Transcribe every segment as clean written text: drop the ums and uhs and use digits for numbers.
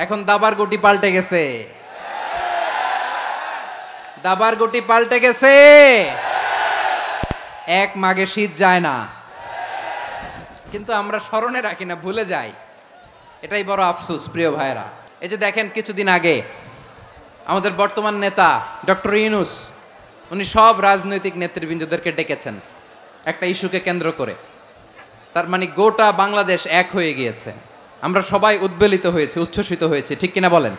এখন দাবার গুটি পাল্টে গেছে, দাবার গুটি পাল্টে গেছে। এক মাঘে শীত যায় না, কিন্তু আমরা স্মরণে রাখি না, ভুলে যাই। এটাই বড় আফসোস প্রিয় ভাইরা। এই যে দেখেন কিছুদিন আগে আমাদের বর্তমান নেতা ডক্টর ইউনূস, উনি সব রাজনৈতিক নেতৃবৃন্দদেরকে ডেকেছেন একটা ইস্যুকে কেন্দ্র করে। তার মানে গোটা বাংলাদেশ এক হয়ে গিয়েছে। আমরা সবাই উদ্বেলিত হয়েছে, উচ্ছ্বসিত হয়েছে, ঠিক কিনা বলেন?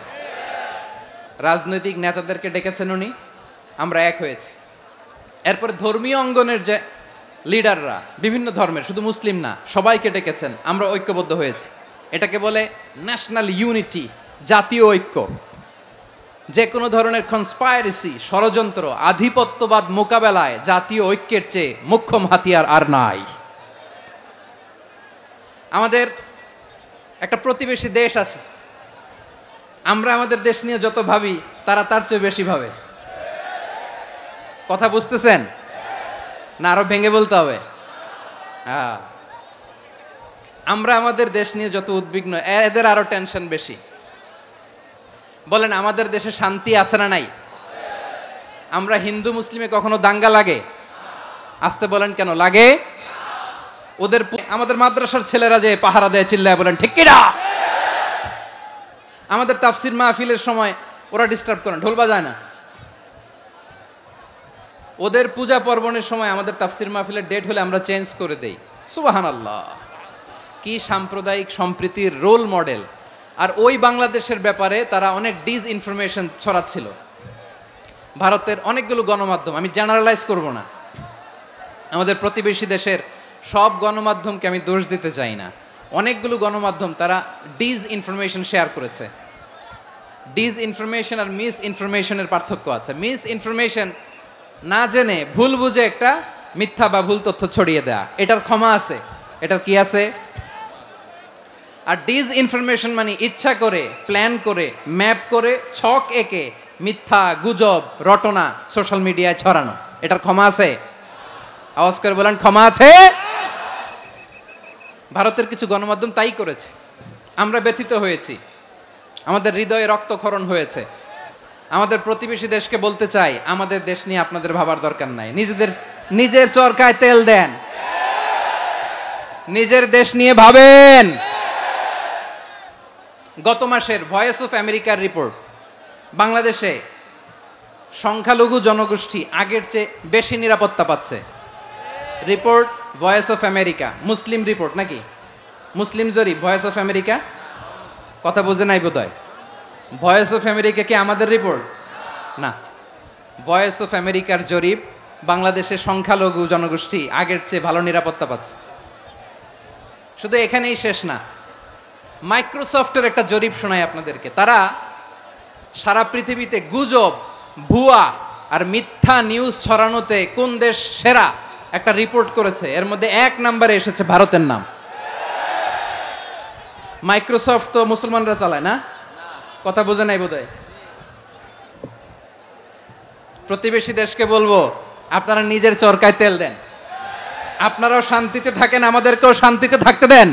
রাজনৈতিক নেতাদেরকে ডেকেছেন উনি, আমরা এক হয়েছি। এরপরে ধর্মীয় অঙ্গনের যে লিডাররা, বিভিন্ন ধর্মের, শুধু মুসলিম না, সবাইকে ডেকেছেন, আমরা ঐক্যবদ্ধ হয়েছি। এটাকে বলে ন্যাশনাল ইউনিটি, জাতীয় ঐক্য। যে কোনো ধরনের কনস্পাইরেসি, ষড়যন্ত্র, আধিপত্যবাদ মোকাবেলায় জাতীয় ঐক্যের চেয়ে মোক্ষম হাতিয়ার আর নাই। আমাদের একটা প্রতিবেশী দেশ আছে, আমরা আমাদের দেশ নিয়ে যত ভাবি তারা তার চেয়ে বেশি ভাবে। কথা বুঝতেছেন না? আরো ভেঙে বলতে হবে। আমরা আমাদের দেশ নিয়ে যত উদ্বিগ্ন, এদের আরো টেনশন বেশি। বলেন আমাদের দেশে শান্তি আছে না নাই? আমরা হিন্দু মুসলিমে কখনো দাঙ্গা লাগে? আসতে বলেন কেন লাগে? ওদের আমাদের মাদ্রাসার ছেলেরা যে পাহারা দেয়, চিল্লায় বলেন ঠিক কিনা? আমাদের তাফসির মাহফিলের সময় ওরা ডিস্টার্ব করেন, ঢোল বাজায় না। ওদের পূজা পার্বণের সময় আমাদের তাফসির মাহফিলের ডেট হলে আমরা চেঞ্জ করে দেই। সুবহানাল্লাহ, কি সাম্প্রদায়িক সম্প্রীতির রোল মডেল। আর ওই বাংলাদেশের ব্যাপারে তারা অনেক ডিসইনফরমেশন ছড়াচ্ছিল। ভারতের অনেকগুলো গণমাধ্যম, আমি জেনারেলাইজ করব না, আমাদের প্রতিবেশী দেশের সব গণমাধ্যমকে আমি দোষ দিতে চাই না, অনেকগুলো গণমাধ্যম তারা ডিসইনফরমেশন শেয়ার করেছে। ডিসইনফরমেশন আর মিস ইনফরমেশনের পার্থক্য আছে। মিস ইনফরমেশন না জেনে ভুল বুঝে একটা মিথ্যা বা ভুল তথ্য ছড়িয়ে দেয়া, এটার ক্ষমা আছে, এটার কি আছে? আর ডিসইনফরমেশন মানে ইচ্ছা করে, প্ল্যান করে, ম্যাপ করে, ছক এঁকে মিথ্যা, গুজব, রটনা সোশ্যাল মিডিয়ায় ছড়ানো, এটার ক্ষমা আছে? আওয়াজ করে বলেন ক্ষমা আছে? ভারতের কিছু গণমাধ্যম তাই করেছে, আমরা ব্যথিত হয়েছি, আমাদের হৃদয়ে রক্তক্ষরণ হয়েছে। আমাদের প্রতিবেশী দেশকে বলতে চাই, আমাদের দেশ নিয়ে আপনাদের ভাবার দরকার নাই, নিজের চরকায় তেল দেন, নিজের দেশ নিয়ে ভাবেন। গত মাসের ভয়েস অফ আমেরিকার রিপোর্ট, বাংলাদেশে সংখ্যালঘু জনগোষ্ঠী আগের চেয়ে বেশি নিরাপত্তা পাচ্ছে। Report voice of America, Muslim report নাকি? মুসলিম জরিপ, ভয়েস অফ আমেরিকা। কথা বুঝে নাই বোধহয়। ভয়েস অফ আমেরিকা কি আমাদের রিপোর্ট? না, ভয়েস অফ আমেরিকার জরিপ, বাংলাদেশের সংখ্যালঘু জনগোষ্ঠী আগের চেয়ে ভালো নিরাপত্তা পাচ্ছে। শুধু এখানেই শেষ না, মাইক্রোসফটের একটা জরিপ শোনায় আপনাদেরকে। তারা সারা পৃথিবীতে গুজব, ভুয়া আর মিথ্যা নিউজ ছড়ানোতে কোন দেশ সেরা একটা রিপোর্ট করেছে। এর মধ্যে 1 নম্বরে এসেছে ভারতের নাম। মাইক্রোসফট তো মুসলমানরা চালায় না? কথা বোঝে নাই বোধহয়। প্রতিবেশী দেশকে বলবো, আপনারা নিজের চরকায় তেল দেন, আপনারাও শান্তিতে থাকেন, আমাদেরকেও শান্তিতে থাকতে দেন।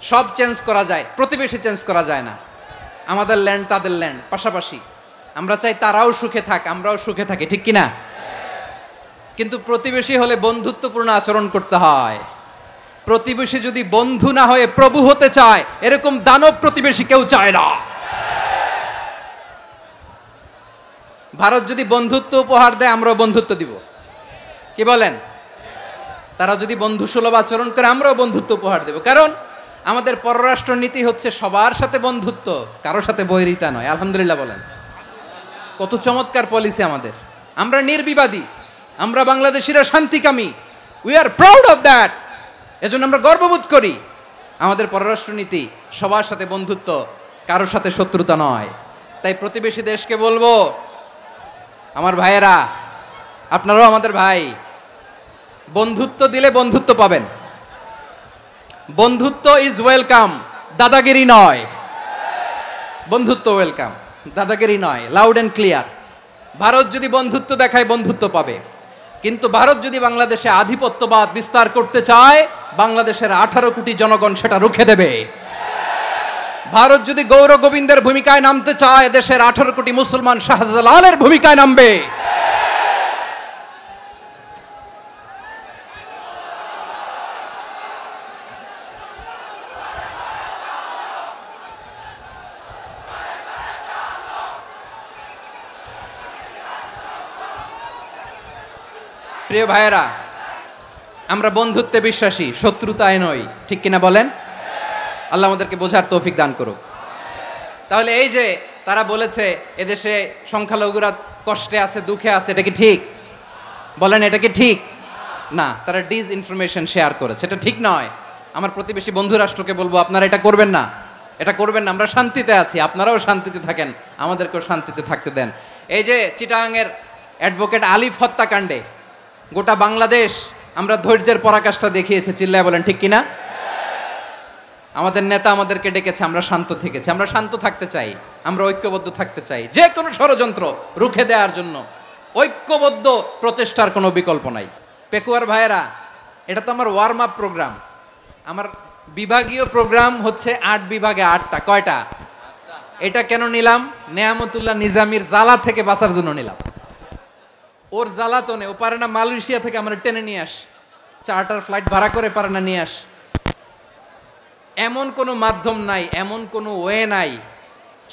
সব চেঞ্জ করা যায়, প্রতিবেশী চেঞ্জ করা যায় না। আমাদের ল্যান্ড তাদের ল্যান্ড, পাশাপাশি। আমরা চাই তারাও সুখে থাক, আমরাও সুখে থাকি, ঠিক কিনা? কিন্তু প্রতিবেশী হলে বন্ধুত্বপূর্ণ আচরণ করতে হয়। প্রতিবেশী যদি বন্ধু না হয়ে প্রভু হতে চায়, এরকম দানব প্রতিবেশী কেউ চায় না। ভারত যদি বন্ধুত্ব উপহার দেয়, আমরাও বন্ধুত্ব দিব, কি বলেন? তারা যদি বন্ধুসুলভ আচরণ করে, আমরাও বন্ধুত্ব উপহার দেব। কারণ আমাদের পররাষ্ট্র নীতি হচ্ছে সবার সাথে বন্ধুত্ব, কারোর সাথে বৈরিতা নয়। আলহামদুলিল্লাহ বলেন, কত চমৎকার পলিসি আমাদের। আমরা নির্বিবাদী, আমরা বাংলাদেশিরা শান্তিকামী, we are proud of that. এজন্য আমরা গর্ববোধ করি। আমাদের পররাষ্ট্র নীতি সবার সাথে বন্ধুত্ব, কারোর সাথে শত্রুতা নয়। তাই প্রতিবেশী দেশকে বলবো, আমার ভাইয়েরা, আপনারাও আমাদের ভাই, বন্ধুত্ব দিলে বন্ধুত্ব পাবেন। বন্ধুত্ব ইজ ওয়েলকাম, দাদাগিরি নয়। বন্ধুত্ব ওয়েলকাম, দাদাগিরি নয়, লাউড এন্ড ক্লিয়ার। ভারত যদি বন্ধুত্ব দেখায়, বন্ধুত্ব পাবে। কিন্তু ভারত যদি বাংলাদেশে আধিপত্যবাদ বিস্তার করতে চায়, বাংলাদেশের 18 কোটি জনগণ সেটা রুখে দেবে। ভারত যদি গৌর গোবিন্দের ভূমিকায় নামতে চায়, দেশের 18 কোটি মুসলমান শাহজালালের ভূমিকায় নামবে। প্রিয় ভাইয়েরা, আমরা বন্ধুত্বে বিশ্বাসী, শত্রুতায় নই, ঠিক কিনা বলেন? আল্লাহ আমাদেরকে বোঝার তৌফিক দান করুক। তাহলে এই যে তারা বলেছে এদেশে সংখ্যালঘুরা কষ্টে আছে, দুঃখে আছে, এটা কি ঠিক? বলেন, এটা কি ঠিক? না, তারা ডিস ইনফরমেশন শেয়ার করেছে, এটা ঠিক নয়। আমার প্রতিবেশী বন্ধু রাষ্ট্রকে বলবো, আপনারা এটা করবেন না, এটা করবেন না। আমরা শান্তিতে আছি, আপনারাও শান্তিতে থাকেন, আমাদেরকেও শান্তিতে থাকতে দেন। এই যে চিটাগাংয়ের অ্যাডভোকেট আলিফ হত্যাকাণ্ডে গোটা বাংলাদেশ আমরা ধৈর্যের পরাকাষ্ঠা দেখিয়েছে, চিল্লায় বলেন ঠিক কিনা? আমাদের নেতা আমাদেরকে ডেকেছে, আমরা শান্ত থেকেছি। আমরা শান্ত থাকতে চাই, আমরা ঐক্যবদ্ধ থাকতে চাই। যে কোনো ষড়যন্ত্র রুখে দেওয়ার জন্য ঐক্যবদ্ধ প্রচেষ্টার কোনো বিকল্প নাই। পেকুয়ার ভাইয়েরা, এটা তো আমার ওয়ার্ম আপ প্রোগ্রাম। আমার বিভাগীয় প্রোগ্রাম হচ্ছে 8 বিভাগে 8টা। কয়টা? এটা কেন নিলাম? নেয়ামতুল্লাহ নিজামীর জ্বালা থেকে বাঁচার জন্য নিলাম। ওর জ্বালাতনে ও পারে না মালয়েশিয়া থেকে আমরা টেনে নিয়ে আস, চার্টার ফ্লাইট ভাড়া করে পারে না নিয়ে আস। এমন কোনো মাধ্যম নাই, এমন কোনো ওয়ে নাই,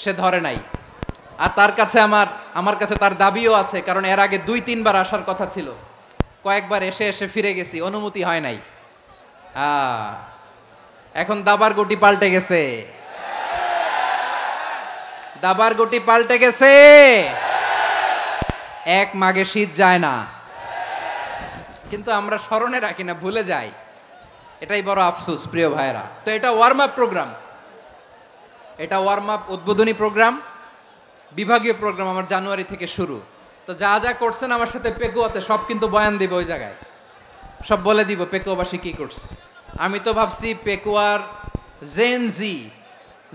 সে ধরে নাই। আর তার কাছে আমার কাছে তার দাবিও আছে, কারণ এর আগে 2-3 বার আসার কথা ছিল। কয়েকবার এসে এসে ফিরে গেছি, অনুমতি হয় নাই। এখন দাবার গুটি পাল্টে গেছে, দাবার গুটি পাল্টে গেছে। এক মাঘে শীত যায় না, কিন্তু আমরা স্মরণে রাখি না, ভুলে যাই। এটাই বড় আফসোস প্রিয় ভাইরা। তো এটা ওয়ার্ম আপ প্রোগ্রাম, এটা ওয়ার্ম আপ উদ্বোধনী প্রোগ্রাম, বিভাগীয় প্রোগ্রাম আমার জানুয়ারি থেকে শুরু। তো যা যা করছেন আমার সাথে পেকুয়াতে সব কিন্তু বয়ান দিব, ওই জায়গায় সব বলে দিব পেকুয়াবাসী কি করছে। আমি তো ভাবছি পেকুয়ার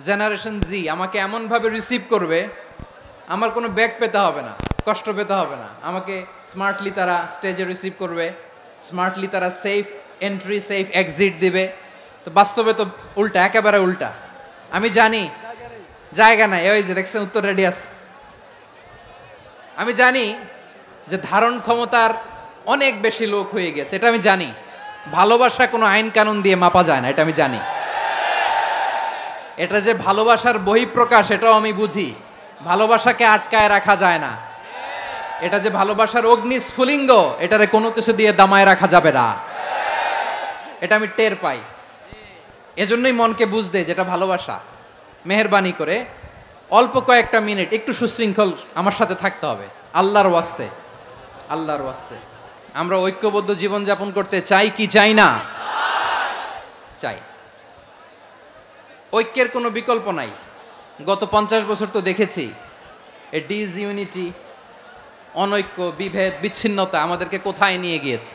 জেনারেশন জি আমাকে এমনভাবে রিসিভ করবে, আমার কোনো ব্যাক পেতে হবে না, কষ্ট পেতে হবে না। আমাকে স্মার্টলি তারা স্টেজে রিসিভ করবে, স্মার্টলি তারা সেফ এন্ট্রি সেফ এক্সিট দিবে। তো বাস্তবে তো উল্টা, একেবারে উল্টা। আমি জানি জায়গা নাই, ওই যে দেখছেন উত্তর রেডিয়াস। আমি জানি যে ধারণ ক্ষমতার অনেক বেশি লোক হয়ে গেছে, এটা আমি জানি। ভালোবাসা কোনো আইন কানুন দিয়ে মাপা যায় না, এটা আমি জানি। এটা যে ভালোবাসার বহিঃপ্রকাশ, এটাও আমি বুঝি। ভালোবাসাকে আটকায় রাখা যায় না। এটা যে ভালোবাসার অগ্নি স্ফুলিঙ্গ, এটারে কোনো কিছু দিয়ে দামায় রাখা যাবে না, এটা আমি টের পাই। এজন্যই মনকে বুঝতে যেটা ভালোবাসা। মেহেরবানি করে অল্প কয়েকটা মিনিট একটু সুশৃঙ্খল আমার সাথে থাকতে হবে, আল্লাহর ওয়াস্তে, আল্লাহর ওয়াস্তে। আমরা ঐক্যবদ্ধ জীবনযাপন করতে চাই কি চাই না? চাই। ঐক্যের কোনো বিকল্প নাই। গত 50 বছর তো দেখেছি ডিসইউনিটি, অনৈক্য, বিভেদ, বিচ্ছিন্নতা আমাদেরকে কোথায় নিয়ে গিয়েছে।